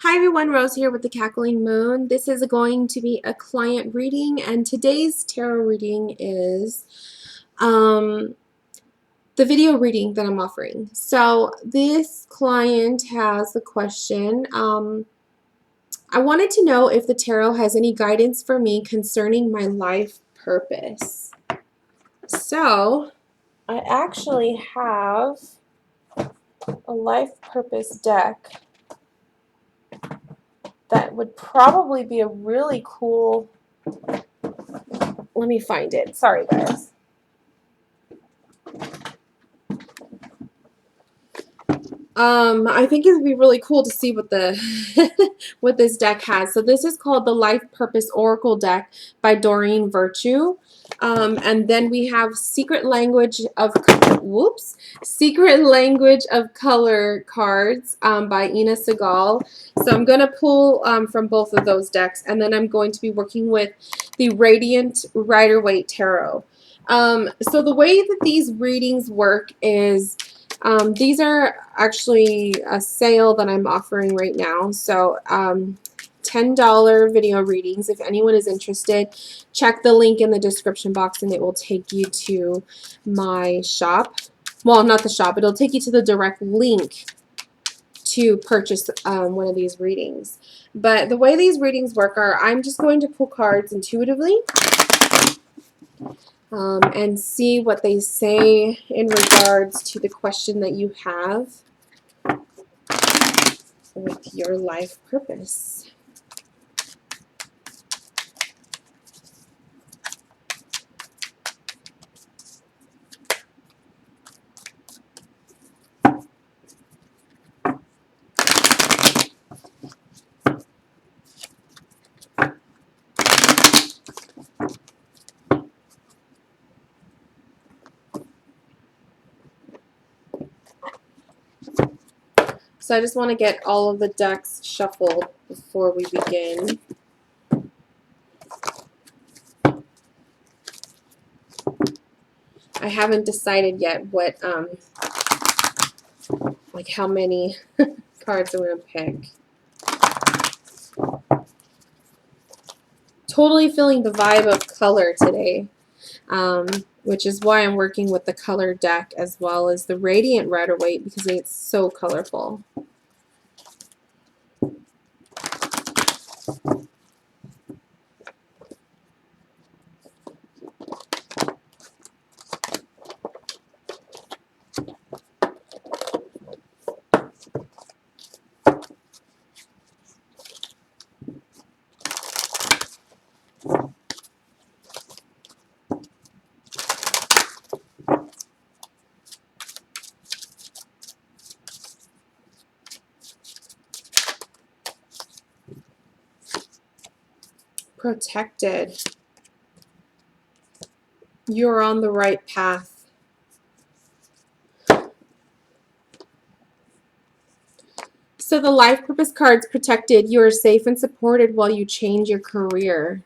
Hi everyone, Rose here with the Cackling Moon. This is going to be a client reading, and today's tarot reading is the video reading that I'm offering. So this client has the question, I wanted to know if the tarot has any guidance for me concerning my life purpose. So I actually have a life purpose deck that would probably be a really cool, let me find it. Sorry guys. I think it would be really cool to see what the what this deck has. So this is called the Life Purpose Oracle deck by Doreen Virtue. And then we have Secret Language of Color cards by Ina Segal. So I'm going to pull from both of those decks, and then I'm going to be working with the Radiant Rider-Waite Tarot. So the way that these readings work is these are actually a sale that I'm offering right now. So $10 video readings. If anyone is interested, check the link in the description box and it will take you to my shop. Well, not the shop. It'll take you to the direct link to purchase one of these readings. But the way these readings work are I'm just going to pull cards intuitively and see what they say in regards to the question that you have with your life purpose. So I just want to get all of the decks shuffled before we begin. I haven't decided yet what, like how many cards I'm going to pick. Totally feeling the vibe of color today, which is why I'm working with the color deck as well as the Radiant Rider-Waite because it's so colorful. Protected. You're on the right path. So the life purpose card's protected. You are safe and supported while you change your career.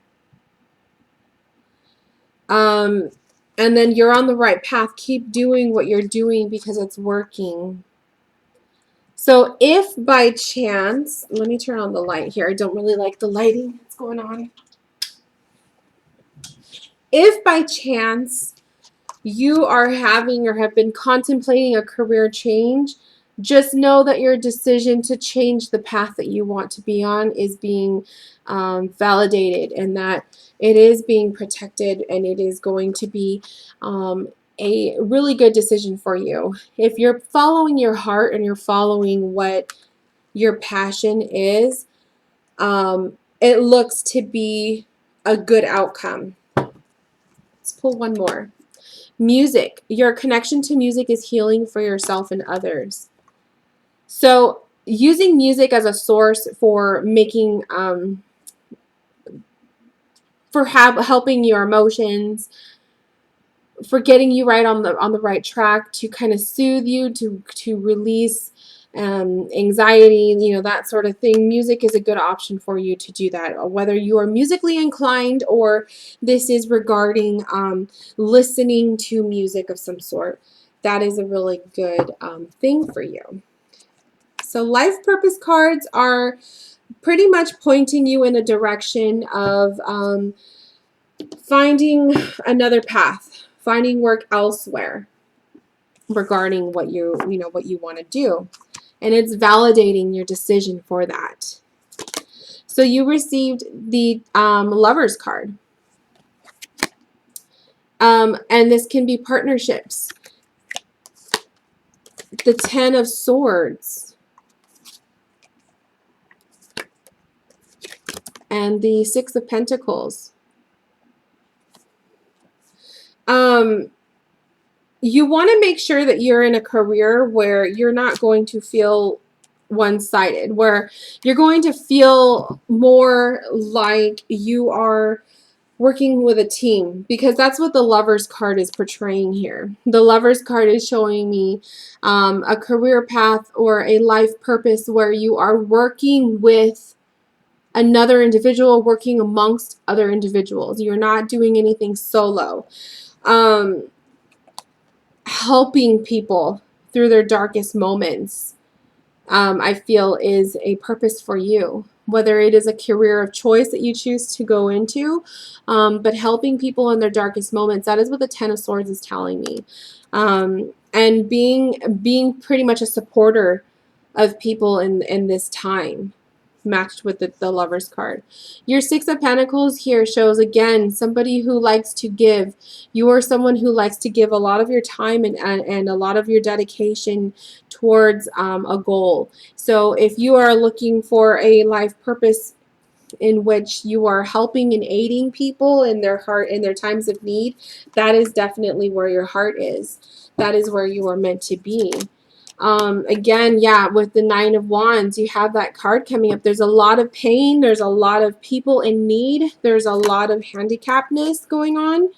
And then you're on the right path. Keep doing what you're doing because it's working. So if by chance, let me turn on the light here. I don't really like the lighting that's going on. If by chance you are having or have been contemplating a career change, just know that your decision to change the path that you want to be on is being validated, and that it is being protected, and it is going to be a really good decision for you. If you're following your heart and you're following what your passion is, it looks to be a good outcome. Let's pull one more. Music. Your connection to music is healing for yourself and others. So using music as a source for making, helping your emotions, for getting you right on the right track, to kind of soothe you, to release anxiety, you know, that sort of thing. Music is a good option for you to do that, whether you are musically inclined or this is regarding listening to music of some sort. That is a really good thing for you. So life purpose cards are pretty much pointing you in a direction of finding another path, finding work elsewhere regarding what you want to do. And it's validating your decision for that. So you received the Lover's card. And this can be partnerships. The Ten of Swords. And the Six of Pentacles. You want to make sure that you're in a career where you're not going to feel one-sided, where you're going to feel more like you are working with a team, because that's what the Lover's card is portraying here. The Lover's card is showing me a career path or a life purpose where you are working with another individual, working amongst other individuals. You're not doing anything solo. Helping people through their darkest moments, I feel, is a purpose for you. Whether it is a career of choice that you choose to go into, but helping people in their darkest moments, that is what the Ten of Swords is telling me. And being pretty much a supporter of people in this time, matched with the Lover's card. Your Six of Pentacles here shows, again, somebody who likes to give. You are someone who likes to give a lot of your time and a lot of your dedication towards a goal. So if you are looking for a life purpose in which you are helping and aiding people in their heart, in their times of need, that is definitely where your heart is. That is where you are meant to be. Again, yeah, with the Nine of Wands, you have that card coming up. There's a lot of pain. There's a lot of people in need. There's a lot of handicappedness going on.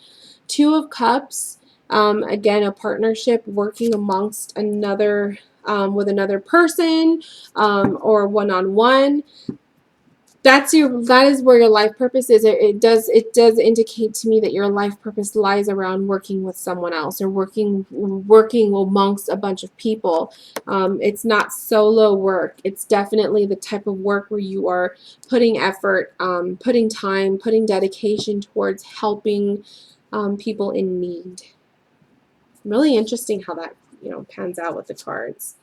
Two of Cups, again, a partnership, working amongst another, with another person, or one-on-one. That is where your life purpose is. It does indicate to me that your life purpose lies around working with someone else, or working amongst a bunch of people. It's not solo work. It's definitely the type of work where you are putting effort, putting time, putting dedication towards helping people in need. Really interesting how that pans out with the cards.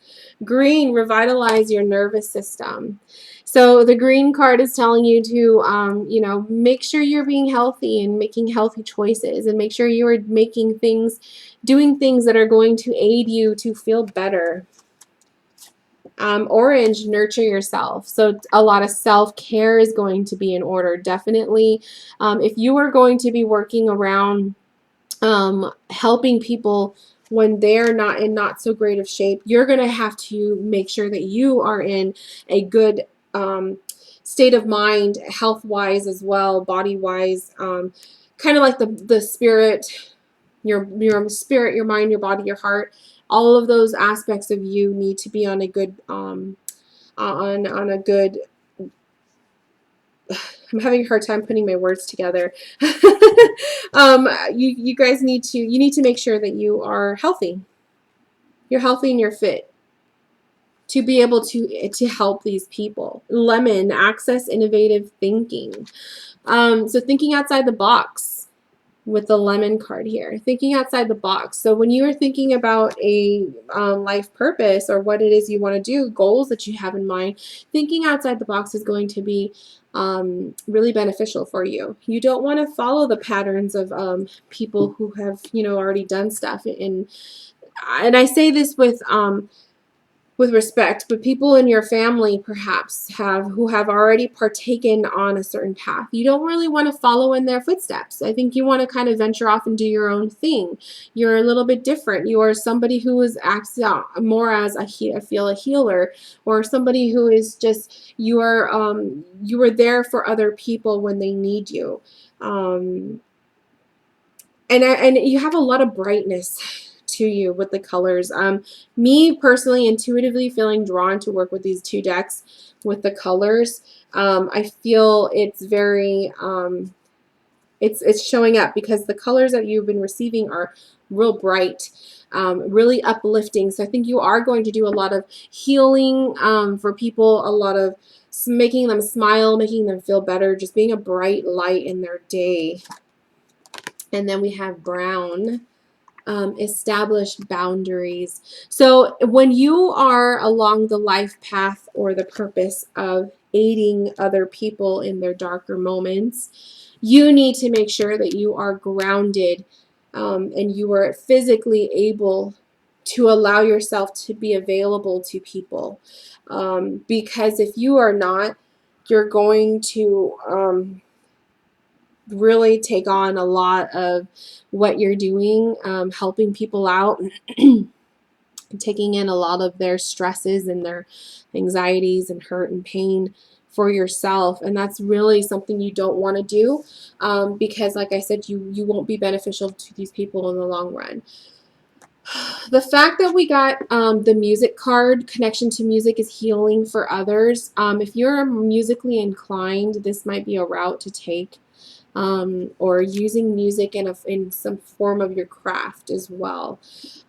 Green, revitalize your nervous system. So the green card is telling you to, make sure you're being healthy and making healthy choices, and make sure you are doing things that are going to aid you to feel better. Orange, nurture yourself. So a lot of self-care is going to be in order. Definitely, if you are going to be working around helping people when they're not so great of shape, you're going to have to make sure that you are in a good state of mind, health-wise as well, body-wise, kind of like the spirit, your spirit, your mind, your body, your heart. All of those aspects of you need to be on a good on a good I'm having a hard time putting my words together. You guys need to make sure that you are healthy. You're healthy and you're fit to be able to help these people. Lemon, access innovative thinking. So thinking outside the box with the Lemon card here. Thinking outside the box. So when you are thinking about a life purpose, or what it is you want to do, goals that you have in mind, thinking outside the box is going to be really beneficial for you. You don't want to follow the patterns of people who have already done stuff. And I say this with respect, but people in your family perhaps who have already partaken on a certain path. You don't really want to follow in their footsteps. I think you want to kind of venture off and do your own thing. You're a little bit different. You are somebody who acts out more as a healer, or somebody who is just you are there for other people when they need you. And you have a lot of brightness to you with the colors. Me personally, intuitively feeling drawn to work with these two decks with the colors. I feel it's very it's showing up because the colors that you've been receiving are real bright. really uplifting. So I think you are going to do a lot of healing for people, a lot of making them smile, making them feel better, just being a bright light in their day. And then we have brown. Establish boundaries. So when you are along the life path or the purpose of aiding other people in their darker moments, you need to make sure that you are grounded and you are physically able to allow yourself to be available to people. Because if you are not, you're going to really take on a lot of what you're doing, helping people out, taking in a lot of their stresses and their anxieties and hurt and pain for yourself. And that's really something you don't want to do because, like I said, you won't be beneficial to these people in the long run. The fact that we got the music card, connection to music is healing for others. If you're musically inclined, this might be a route to take. Or using music in some form of your craft as well.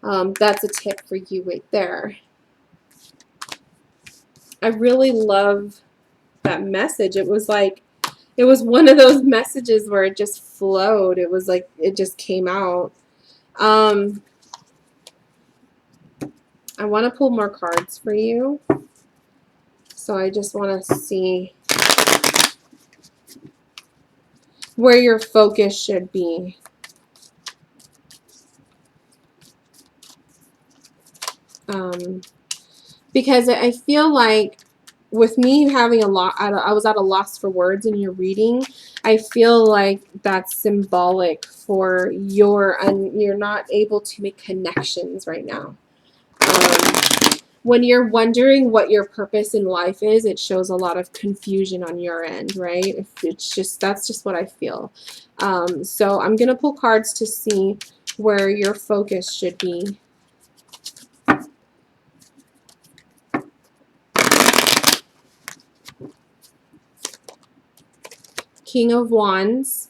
That's a tip for you right there. I really love that message. It was one of those messages where it just flowed. It was like it just came out. I want to pull more cards for you. So I just want to see where your focus should be. Because I feel like with me having I was at a loss for words in your reading. I feel like that's symbolic for you're not able to make connections right now. When you're wondering what your purpose in life is, it shows a lot of confusion on your end, right? That's just what I feel. So I'm gonna pull cards to see where your focus should be. King of Wands.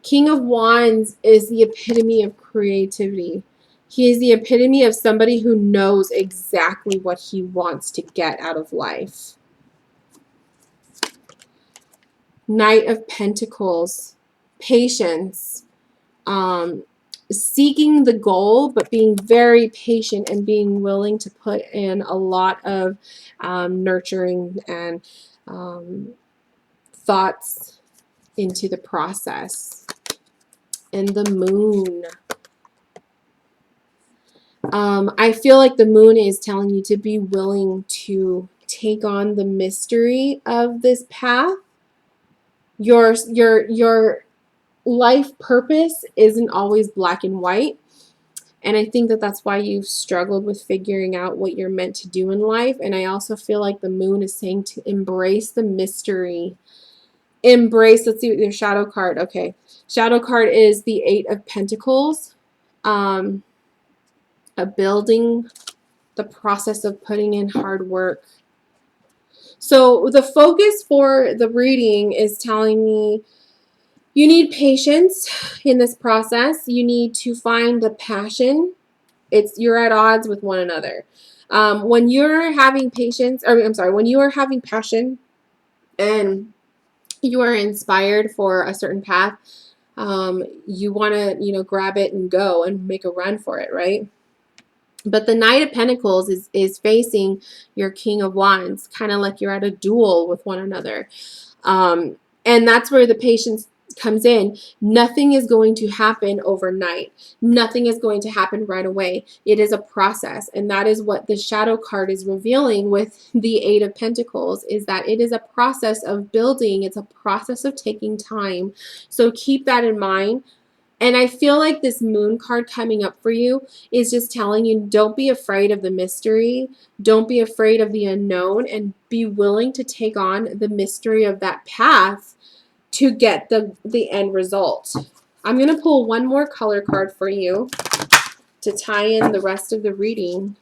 King of Wands is the epitome of creativity. He is the epitome of somebody who knows exactly what he wants to get out of life. Knight of Pentacles. Patience. Seeking the goal, but being very patient and being willing to put in a lot of nurturing and thoughts into the process. And the Moon. I feel like the Moon is telling you to be willing to take on the mystery of this path. Your life purpose isn't always black and white. And I think that that's why you've struggled with figuring out what you're meant to do in life. And I also feel like the Moon is saying to embrace the mystery. Embrace, let's see what your shadow card. Okay. Shadow card is the Eight of Pentacles. A building, the process of putting in hard work. So the focus for the reading is telling me you need patience in this process. You need to find the passion. You're at odds with one another. When you're having patience, or I'm sorry, when you are having passion and you are inspired for a certain path, you want to, grab it and go and make a run for it, right? But the Knight of Pentacles is facing your King of Wands, kind of like you're at a duel with one another. And that's where the patience comes in. Nothing is going to happen overnight. Nothing is going to happen right away. It is a process. And that is what the shadow card is revealing with the Eight of Pentacles, is that it is a process of building. It's a process of taking time. So keep that in mind. And I feel like this Moon card coming up for you is just telling you, don't be afraid of the mystery. Don't be afraid of the unknown, and be willing to take on the mystery of that path to get the end result. I'm going to pull one more color card for you to tie in the rest of the reading.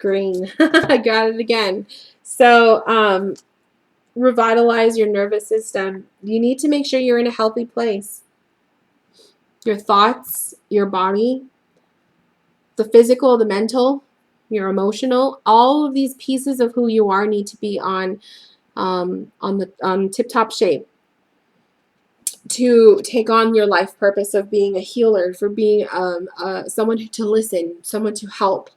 Green. I got it again. So, revitalize your nervous system. You need to make sure you're in a healthy place. Your thoughts, your body, the physical, the mental, your emotional, all of these pieces of who you are need to be on tip-top shape to take on your life purpose of being a healer, for being someone to listen, someone to help,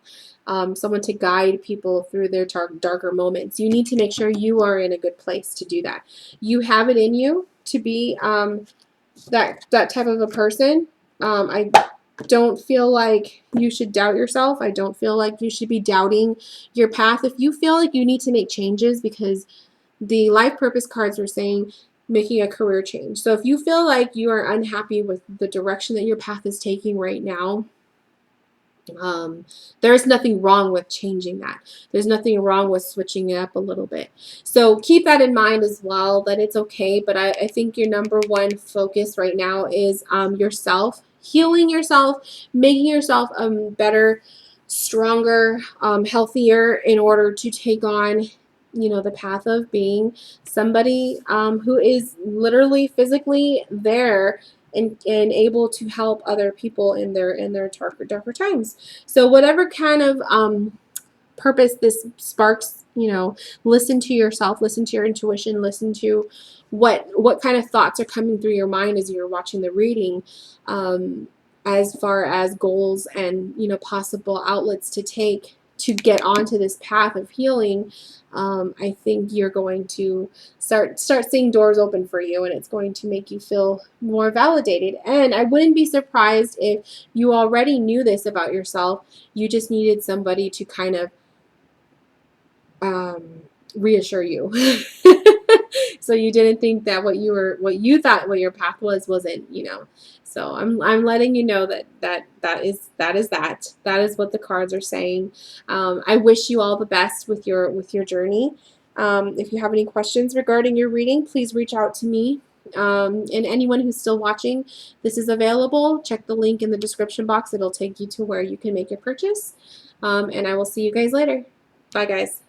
someone to guide people through their darker moments. You need to make sure you are in a good place to do that. You have it in you to be that type of a person. I don't feel like you should doubt yourself. I don't feel like you should be doubting your path. If you feel like you need to make changes, because the life purpose cards are saying making a career change. So if you feel like you are unhappy with the direction that your path is taking right now, there's nothing wrong with changing that. There's nothing wrong with switching it up a little bit. So keep that in mind as well, that it's okay. But I think your number one focus right now is yourself, healing yourself, making yourself better, stronger, healthier, in order to take on, you know, the path of being somebody who is literally physically there and able to help other people in their darker times. So whatever kind of purpose this sparks, you know, listen to yourself, listen to your intuition, listen to what kind of thoughts are coming through your mind as you're watching the reading, as far as goals and, you know, possible outlets to take to get onto this path of healing. I think you're going to start seeing doors open for you, and it's going to make you feel more validated. And I wouldn't be surprised if you already knew this about yourself. You just needed somebody to kind of reassure you. So you didn't think that what you thought what your path wasn't, you know. So I'm letting you know that is what the cards are saying. I wish you all the best with your journey. If you have any questions regarding your reading, please reach out to me. And anyone who's still watching, this is available. Check the link in the description box. It'll take you to where you can make your purchase. And I will see you guys later. Bye, guys.